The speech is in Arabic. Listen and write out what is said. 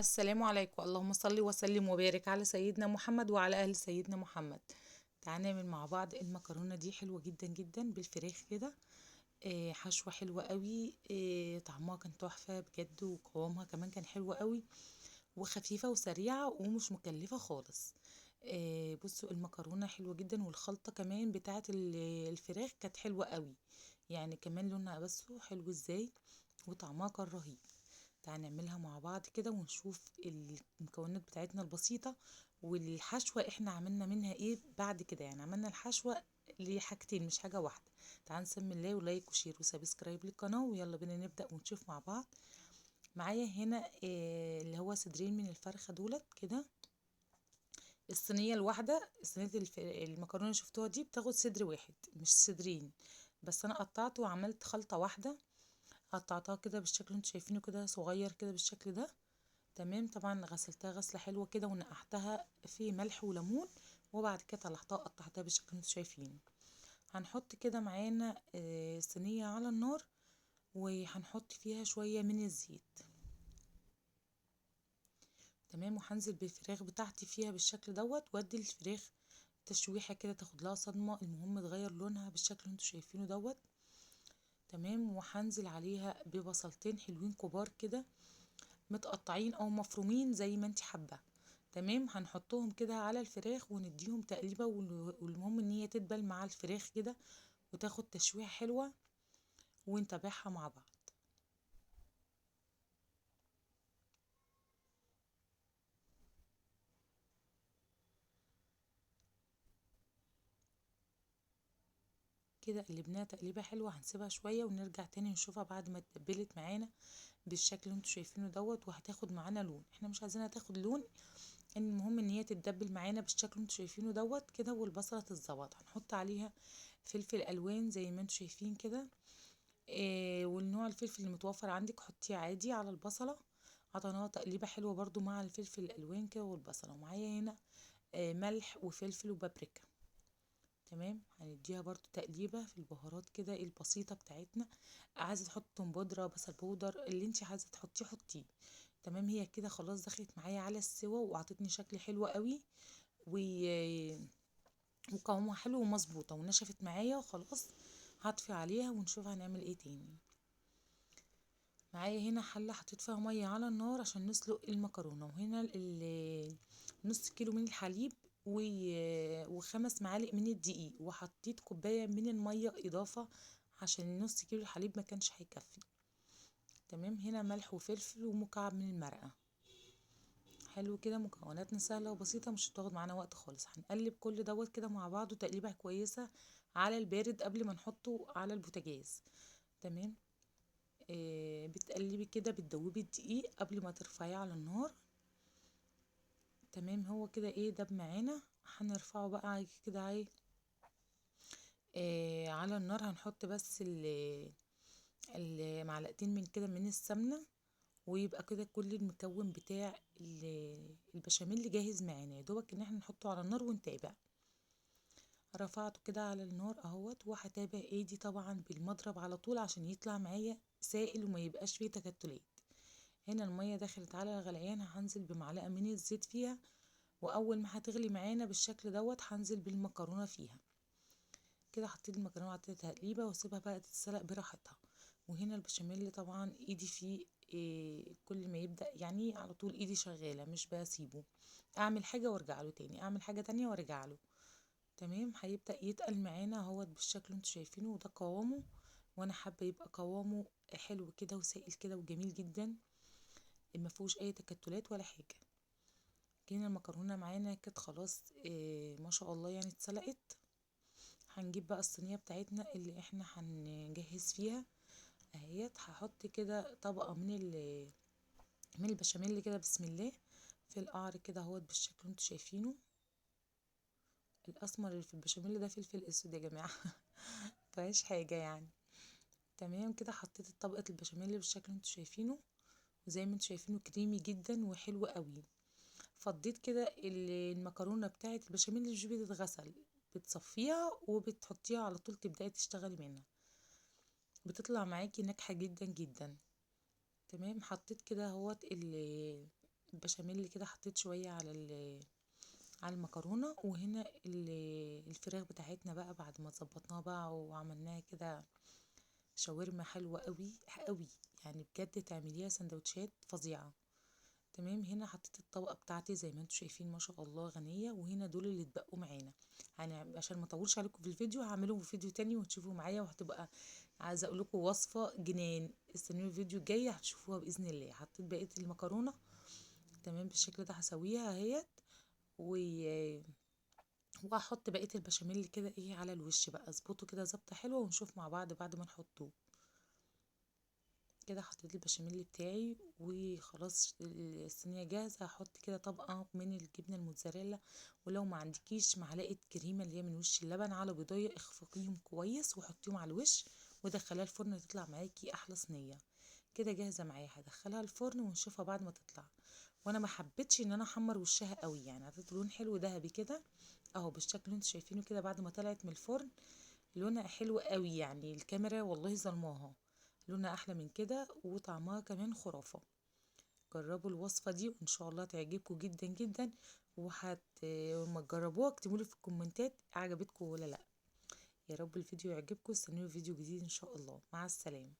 السلام عليكم، اللهم صل وسلم وبارك على سيدنا محمد وعلى اهل سيدنا محمد. تعالى نعمل مع بعض المكرونه دي، حلوه جدا جدا بالفراخ كده. حشوه حلوه قوي. طعمها كان تحفه بجد، وقوامها كمان كان حلو قوي، وخفيفه وسريعه ومش مكلفه خالص. بصوا المكرونه حلوه جدا، والخلطه كمان بتاعه الفراخ كانت حلوه قوي. يعني كمان لونها بس حلو ازاي، وطعمها كان رهيب. تعالى نعملها مع بعض كده ونشوف المكونات بتاعتنا البسيطة، والحشوة احنا عملنا منها ايه بعد كده. يعني عملنا الحشوة لحاجتين مش حاجة واحدة. تعالى نسمي الله، ولايك وشير وسبسكرايب للقناة، ويلا بينا نبدأ ونشوف مع بعض. معايا هنا اللي هو صدرين من الفرخة دولت كده. الصينية الواحدة، صينية المكرونة اللي شفتوها دي بتاخد صدر واحد مش صدرين. بس انا قطعته وعملت خلطة واحدة. قطعتها كده بالشكل اللي انتوا شايفينه كده، صغير كده بالشكل ده. تمام. طبعا غسلتها غسلة حلوة كده، ونقعتها في ملح وليمون، وبعد كده طلعتها قطعتها بالشكل اللي انتوا شايفينه. هنحط كده معانا صينية على النار، وهنحط فيها شوية من الزيت. تمام. وهنزل بالفراخ بتاعتي فيها بالشكل دوت، وادي الفراخ تشويحة كده، تاخد لها صدمة، المهم تغير لونها بالشكل اللي انتوا شايفينه دوت. تمام. وهنزل عليها ببصلتين حلوين كبار كده، متقطعين او مفرومين زي ما انت حابه. تمام. هنحطهم كده على الفراخ ونديهم تقليبه، والمهم ان هي تدبل مع الفراخ كده، وتاخد تشويحه حلوه، ونتابعها مع بعض. كده قلبناها تقليبه حلوه، هنسيبها شويه ونرجع تاني نشوفها بعد ما اتبلت معانا بالشكل اللي انتوا شايفينه دوت. وهتاخد معانا لون، احنا مش عايزينها تاخد لون، المهم ان هي تتدبل معانا بالشكل اللي انتوا شايفينه دوت كده. والبصله تتظبط، هنحط عليها فلفل الوان زي ما انتوا شايفين كده. والنوع الفلفل اللي متوفر عندك حطيه عادي على البصلة. عطيناها تقليبة حلوة برضو مع الفلفل الألوان كده والبصلة. ومعايا هنا ملح وفلفل وبابريكا. تمام. هنديها برضو تقليبة في البهارات كده البسيطة بتاعتنا. عايزة تحط توم بودرة، بصل بودر، اللي انت عايزة تحطيه حطيه. تمام. هي كده خلاص دخلت معايا على السوا، وعطتني شكل حلو قوي، و... وقوامها حلو ومظبوطة ونشفت معايا وخلاص. هطفي عليها ونشوف هنعمل ايه تاني. معايا هنا حلة حطيت فيها مية على النار عشان نسلق المكرونة، وهنا نص كيلو من الحليب، وخمس معالق من الدقيق، وحطيت كوباية من المية إضافة عشان نص كيلو الحليب ما كانش هيكفي. تمام. هنا ملح وفلفل ومكعب من المرقة. حلو كده، مكوناتنا سهلة وبسيطة، مش هتاخد معانا وقت خالص. هنقلب كل دوت كده مع بعضه تقليبة كويسة على البارد قبل ما نحطه على البوتاجاز. تمام. بتقلبي كده، بتدوبي الدقيق قبل ما ترفعيه على النار. تمام. هو كده ايه دب معانا، هنرفعه بقى كده على النار. هنحط بس المعلقتين من كده من السمنة، ويبقى كده كل المكون بتاع البشاميل جاهز معانا، يا دوبك ان احنا نحطه على النار ونتابع. رفعته كده على النار اهوت، وهتابع ايدي طبعا بالمضرب على طول عشان يطلع معايا سائل وما يبقاش فيه تكتلات. هنا المية دخلت على الغليان، هنزل بمعلقة من الزيت فيها، واول ما هتغلي معانا بالشكل دوت هنزل بالمكرونة فيها. كده حطيت المكرونة وعطيت تقليبة، واسيبها بقى تتسلق براحتها. وهنا البشاميل طبعا ايدي فيه كل ما يبدأ يعني على طول ايدي شغالة، مش بسيبه اعمل حاجة وارجع له تاني، اعمل حاجة تانية وارجع له. تمام. هيبدأ يتقل معانا اهوت بالشكل اللي انتوا شايفينه، وده قوامه. وانا حابة يبقى قوامه حلو كده وسائل كده وجميل جدا، ما فيهوش اي تكتلات ولا حاجه. كده المكرونه معانا كانت خلاص ما شاء الله يعني اتسلقت. هنجيب بقى الصينيه بتاعتنا اللي احنا هنجهز فيها اهيت. هحط كده طبقه من البشاميل كده، بسم الله، في القعر كده اهوت بالشكل اللي انتوا شايفينه. الاسمر اللي في البشاميل ده فلفل اسود يا جماعه مفيهاش حاجه يعني. تمام. كده حطيت طبقه البشاميل بالشكل اللي انتوا شايفينه، وزي ما انتوا شايفينه كريمي جدا وحلو قوي. فضيت كده المكرونه بتاعت البشاميل اللي مش بتتغسل، بتصفيها وبتحطيها على طول تبداي تشتغلي منها، بتطلع معاكي ناجحه جدا جدا. تمام. حطيت كده اهوت البشاميل كده حطيت شويه على المكرونه. وهنا الفراخ بتاعتنا بقى بعد ما ظبطناها بقى وعملناها كده شاورما حلوه قوي قوي، يعني بجد تعمليها سندوتشات فظيعه. تمام، هنا حطيت الطبقه بتاعتي زي ما انتم شايفين ما شاء الله غنيه. وهنا دول اللي اتبقوا معانا، يعني عشان ما اطولش عليكم في الفيديو هعملهم في فيديو تاني وتشوفوا معايا، وهتبقى عايزه اقول لكم وصفه جنان. استنوني الفيديو الجاي هتشوفوها باذن الله. حطيت بقيه المكرونه تمام بالشكل ده، هسويها اهيت و... وهحط بقيه البشاميل كده ايه على الوش بقى، اظبطه كده ظبطه حلوه ونشوف مع بعض بعد ما نحطه. كده حطيت البشاميل بتاعي وخلاص الصينيه جاهزه. هحط كده طبقه من الجبنه الموتزاريلا، ولو ما عندكيش معلقه كريمه اللي هي من وش اللبن على بيضايه اخفقيهم كويس وحطيهم على الوش ودخليها الفرن تطلع معاكي احلى صينيه. كده جاهزه معايا، هدخلها الفرن ونشوفها بعد ما تطلع. وانا ما حبيتش ان انا احمر وشها قوي، يعني عطيت لون حلو ذهبي كده اهو بالشكل اللي انتوا شايفينه كده بعد ما طلعت من الفرن. لونها حلو قوي، يعني الكاميرا والله ظلماها، لونها احلى من كده وطعمها كمان خرافة. جربوا الوصفة دي وان شاء الله تعجبكم جدا جدا. ما تجربوها اكتبوا لي في الكومنتات عجبتكم ولا لا. يا رب الفيديو يعجبكم، استنوا فيديو جديد ان شاء الله. مع السلامة.